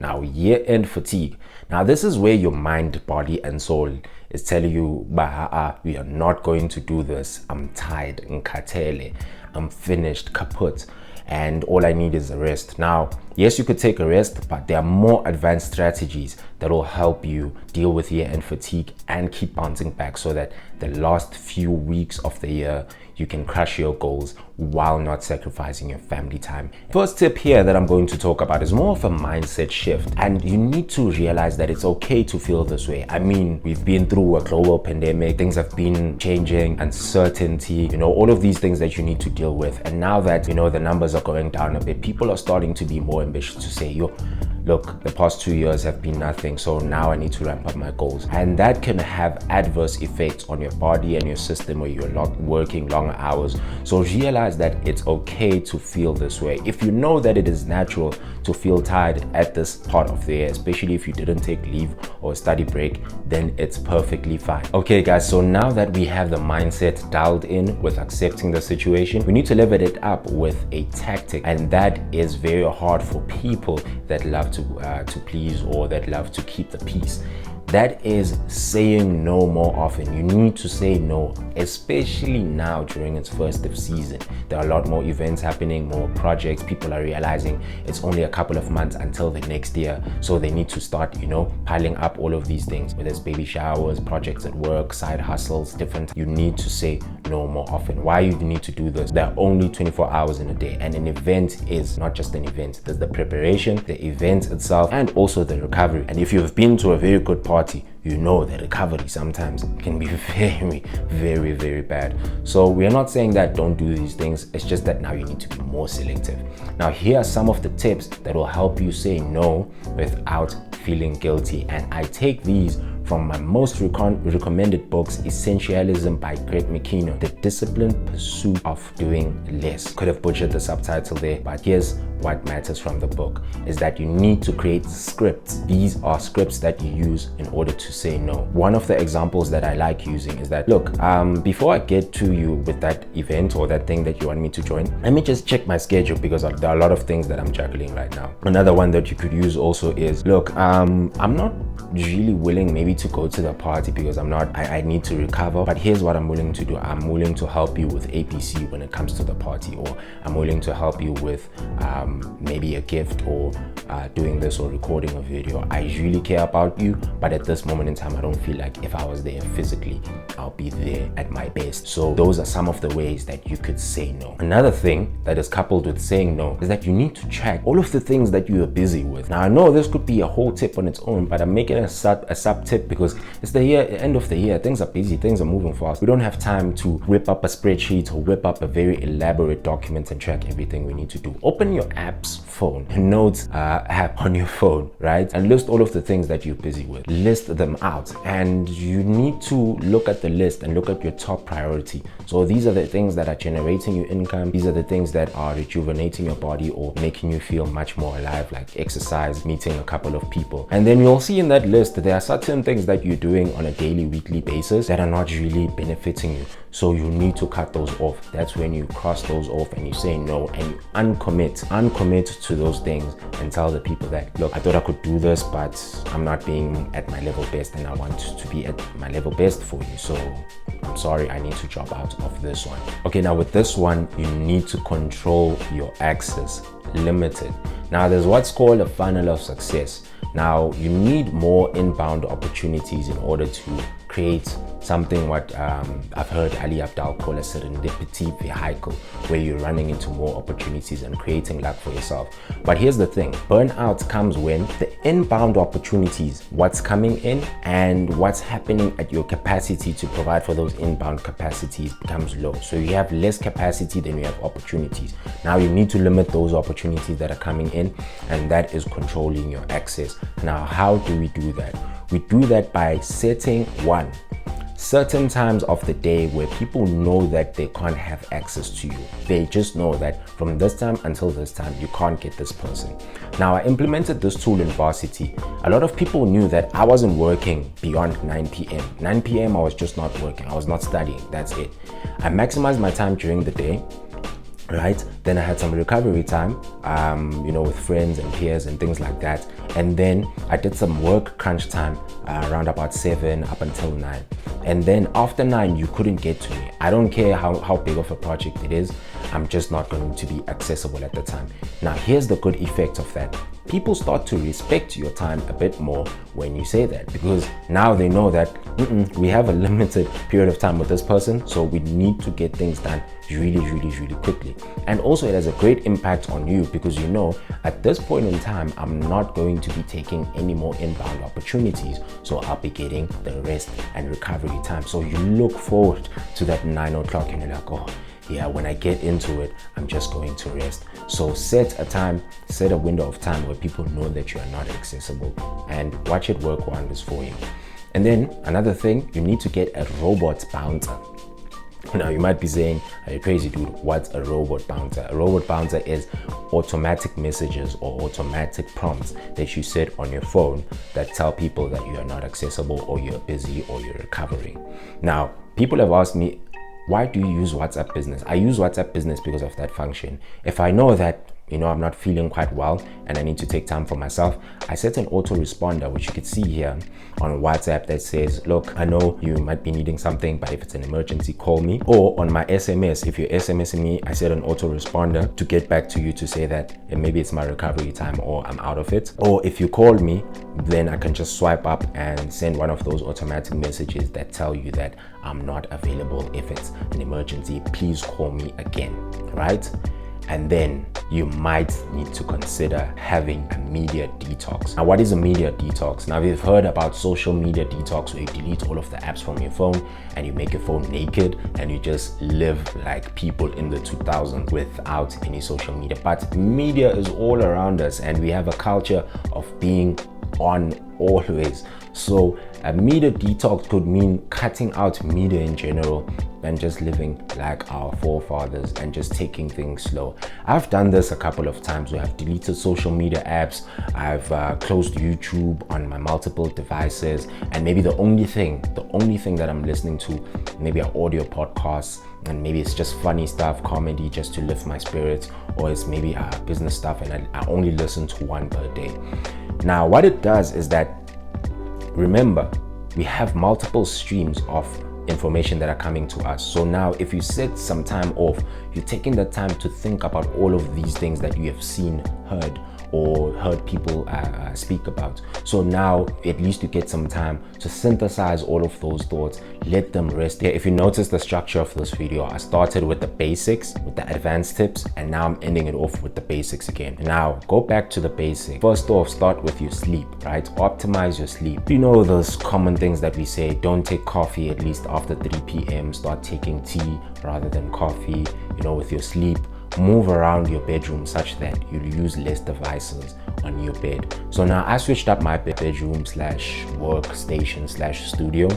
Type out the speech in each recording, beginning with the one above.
Now, year-end fatigue. Now, this is where your mind, body, and soul is telling you, bah, we are not going to do this. I'm tired, nkatele, I'm finished, kaput, and all I need is a rest. Now, yes, you could take a rest, but there are more advanced strategies that will help you deal with year-end fatigue and keep bouncing back so that the last few weeks of the year you can crush your goals while not sacrificing your family time. First tip here that I'm going to talk about is more of a mindset shift, and you need to realize that it's okay to feel this way. I mean, we've been through a global pandemic, things have been changing, uncertainty, all of these things that you need to deal with. And now that the numbers are going down a bit, people are starting to be more ambitious to say, look, the past 2 years have been nothing, so now I need to ramp up my goals. And that can have adverse effects on your body and your system where you're working longer hours. So realize that it's okay to feel this way. If you know that it is natural to feel tired at this part of the year, especially if you didn't take leave or study break, then it's perfectly fine. Okay guys, so now that we have the mindset dialed in with accepting the situation, we need to level it up with a tactic, and that is very hard for people that love to please or that love to keep the peace. That is saying no more often. You need to say no, especially now during its festive season. There are a lot more events happening, more projects. People are realizing it's only a couple of months until the next year, so they need to start, piling up all of these things, whether it's baby showers, projects at work, side hustles, different. You need to say no more often. Why you need to do this? There are only 24 hours in a day, and an event is not just an event. There's the preparation, the event itself, and also the recovery. And if you've been to a very good party, you know that recovery sometimes can be very, very, very bad. So we are not saying that don't do these things. It's just that now you need to be more selective. Now, here are some of the tips that will help you say no without feeling guilty. And I take these from my most recommended books, Essentialism by Greg McKeown, The Disciplined Pursuit of Doing Less. Could have butchered the subtitle there, but here's what matters from the book is that you need to create scripts. These are scripts that you use in order to say no. One of the examples that I like using is that, look, before I get to you with that event or that thing that you want me to join, let me just check my schedule because there are a lot of things that I'm juggling right now. Another one that you could use also is, look, I'm not really willing maybe to go to the party because I need to recover, but here's what I'm willing to do. I'm willing to help you with APC when it comes to the party, or I'm willing to help you with maybe a gift or doing this or recording a video. I really care about you, but at this moment in time, I don't feel like if I was there physically, I'll be there at my best. So those are some of the ways that you could say no. Another thing that is coupled with saying no is that you need to track all of the things that you are busy with. Now, I know this could be a whole tip on its own, but I'm making a sub tip because it's the end of the year. Things are busy, things are moving fast. We don't have time to whip up a spreadsheet or whip up a very elaborate document and track everything we need to do. Open your app's phone, notes app on your phone, right? And list all of the things that you're busy with. List them out, and you need to look at the list and look at your top priority. So these are the things that are generating you income. These are the things that are rejuvenating your body or making you feel much more alive, like exercise, meeting a couple of people. And then you'll see in that list that there are certain things that you're doing on a daily, weekly basis that are not really benefiting you. So you need to cut those off. That's when you cross those off and you say no, and you uncommit to those things and tell the people that, look, I thought I could do this, but I'm not being at my level best, and I want to be at my level best for you. So I'm sorry, I need to drop out of this one. Okay, now with this one, you need to control your access, limit it. Now there's what's called a funnel of success. Now you need more inbound opportunities in order to create something what I've heard Ali Abdal call a serendipity vehicle, where you're running into more opportunities and creating luck for yourself. But here's the thing, burnout comes when the inbound opportunities, what's coming in and what's happening at your capacity to provide for those inbound capacities becomes low. So you have less capacity than you have opportunities. Now you need to limit those opportunities that are coming in, and that is controlling your access. Now, how do we do that? We do that by setting certain times of the day where people know that they can't have access to you. They just know that from this time until this time, you can't get this person. Now, I implemented this tool in varsity. A lot of people knew that I wasn't working beyond 9 p.m. 9 p.m. I was just not working. I was not studying. That's it. I maximized my time during the day. right? Then I had some recovery time, with friends and peers and things like that. And then I did some work crunch time around about 7 up until 9. And then after 9, you couldn't get to me. I don't care how big of a project it is. I'm just not going to be accessible at the time. Now, here's the good effect of that. People start to respect your time a bit more when you say that, because now they know that we have a limited period of time with this person, so we need to get things done really quickly. And also it has a great impact on you, because at this point in time, I'm not going to be taking any more inbound opportunities, so I'll be getting the rest and recovery time. So you look forward to that 9 o'clock and you're like, oh yeah, when I get into it, I'm just going to rest. So set a window of time where people know that you are not accessible, and watch it work wonders for you. And then another thing, you need to get a robot bouncer. Now you might be saying, are you crazy, dude? What's a robot bouncer? A robot bouncer is automatic messages or automatic prompts that you set on your phone that tell people that you are not accessible, or you're busy, or you're recovering. Now, people have asked me, why do you use WhatsApp Business? I use WhatsApp Business because of that function. If I know that I'm not feeling quite well and I need to take time for myself, I set an autoresponder, which you can see here on WhatsApp, that says, look, I know you might be needing something, but if it's an emergency, call me. Or on my SMS, if you're SMSing me, I set an autoresponder to get back to you to say that maybe it's my recovery time or I'm out of it. Or if you call me, then I can just swipe up and send one of those automatic messages that tell you that I'm not available. If it's an emergency, please call me again, right? And then you might need to consider having a media detox. Now, what is a media detox? Now, we've heard about social media detox, where you delete all of the apps from your phone and you make your phone naked and you just live like people in the 2000s without any social media. But media is all around us, and we have a culture of being on always. So a media detox could mean cutting out media in general and just living like our forefathers and just taking things slow. I've done this a couple of times where I've deleted social media apps. I've closed YouTube on my multiple devices, and maybe the only thing that I'm listening to maybe are audio podcasts, and maybe it's just funny stuff, comedy, just to lift my spirits, or it's maybe business stuff, and I only listen to one per day. Now, what it does is that, remember, we have multiple streams of information that are coming to us. So now if you set some time off, you're taking the time to think about all of these things that you have seen, heard, or heard people speak about. So now at least you get some time to synthesize all of those thoughts, let them rest. Yeah, if you notice the structure of this video, I started with the basics, with the advanced tips, and now I'm ending it off with the basics again. Now go back to the basics. First off, start with your sleep, right? Optimize your sleep. You know those common things that we say: don't take coffee at least after 3 p.m. Start taking tea rather than coffee. With your sleep, move around your bedroom such that you use less devices on your bed. So now I switched up my bedroom slash workstation slash studio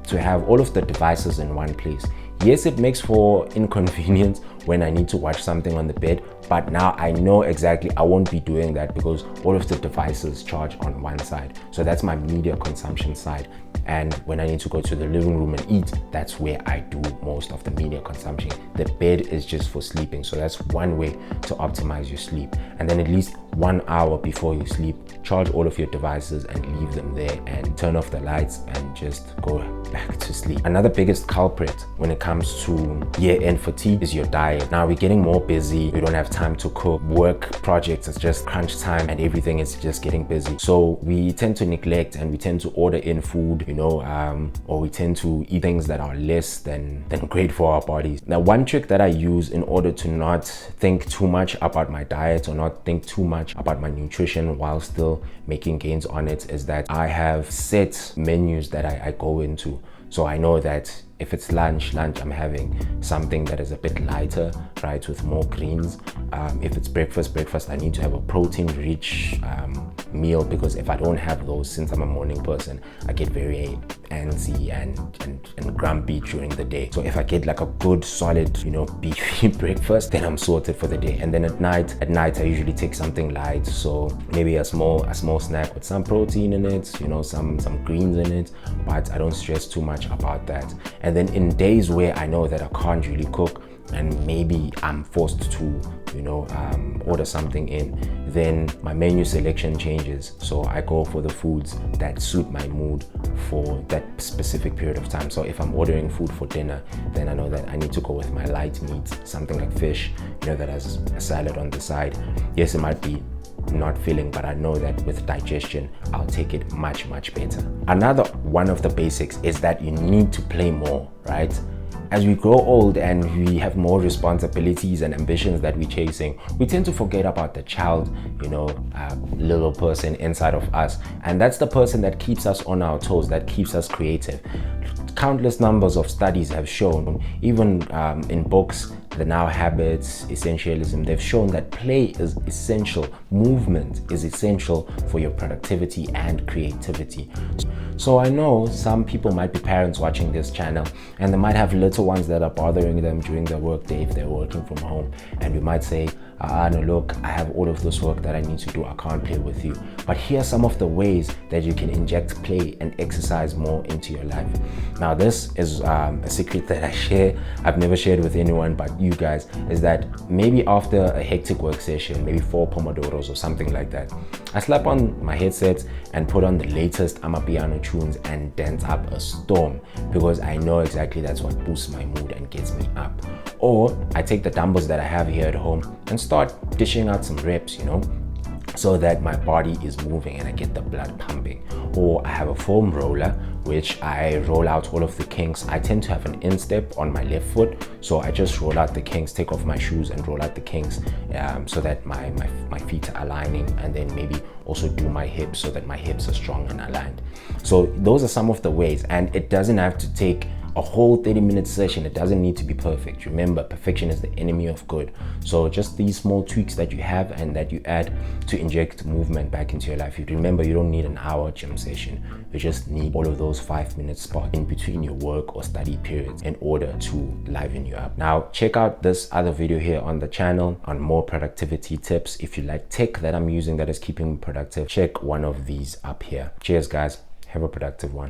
to have all of the devices in one place. Yes, it makes for inconvenience when I need to watch something on the bed, but now I know exactly I won't be doing that because all of the devices charge on one side. So that's my media consumption side. And when I need to go to the living room and eat, that's where I do most of the media consumption. The bed is just for sleeping. So that's one way to optimize your sleep. And then at least 1 hour before you sleep, charge all of your devices and leave them there, and turn off the lights and just go back to sleep. Another biggest culprit when it comes to year-end fatigue is your diet. Now we're getting more busy. We don't have time to cook. Work projects, it's just crunch time and everything is just getting busy. So we tend to neglect and we tend to order in food, or we tend to eat things that are less than great for our bodies. Now, one trick that I use in order to not think too much about my diet or not think too much about my nutrition while still making gains on it is that I have set menus that I go into. So I know that if it's lunch, I'm having something that is a bit lighter, right, with more greens. If it's breakfast, I need to have a protein-rich meal, because if I don't have those, since I'm a morning person, I get very antsy and grumpy during the day. So if I get like a good solid, beefy breakfast, then I'm sorted for the day. And then at night I usually take something light. So maybe a small snack with some protein in it, some greens in it, but I don't stress too much about that. And then in days where I know that I can't really cook, and maybe I'm forced to, order something in, then my menu selection changes. So I go for the foods that suit my mood for that specific period of time. So if I'm ordering food for dinner, then I know that I need to go with my light meat, something like fish, that has a salad on the side. Yes, it might be not filling, but I know that with digestion I'll take it much better. Another one of the basics is that you need to play more, right? As we grow old and we have more responsibilities and ambitions that we're chasing, we tend to forget about the child, little person inside of us. And that's the person that keeps us on our toes, that keeps us creative. Countless numbers of studies have shown, even in books, The Now Habits, Essentialism, they've shown that play is essential. Movement is essential for your productivity and creativity. So I know some people might be parents watching this channel, and they might have little ones that are bothering them during their work day if they're working from home, and you might say, no, look, I have all of this work that I need to do, I can't play with you. But here are some of the ways that you can inject play and exercise more into your life. Now, this is a secret that I share. I've never shared with anyone but you guys, is that maybe after a hectic work session, maybe 4 pomodoros or something like that, I slap on my headset and put on the latest Amapiano tunes and dance up a storm, because I know exactly that's what boosts my mood and gets me up. Or I take the dumbbells that I have here at home and start dishing out some reps, so that my body is moving and I get the blood pumping. Or I have a foam roller, which I roll out all of the kinks. I tend to have an instep on my left foot, so I just roll out the kinks, take off my shoes and roll out the kinks, so that my feet are aligning, and then maybe also do my hips so that my hips are strong and aligned. So those are some of the ways, and it doesn't have to take a whole 30-minute session. It doesn't need to be perfect. Remember, perfection is the enemy of good. So just these small tweaks that you have and that you add to inject movement back into your life. You remember, you don't need an hour gym session. You just need all of those 5-minute spots in between your work or study periods in order to liven you up. Now, check out this other video here on the channel on more productivity tips. If you like tech that I'm using that is keeping me productive, check one of these up here. Cheers, guys. Have a productive one.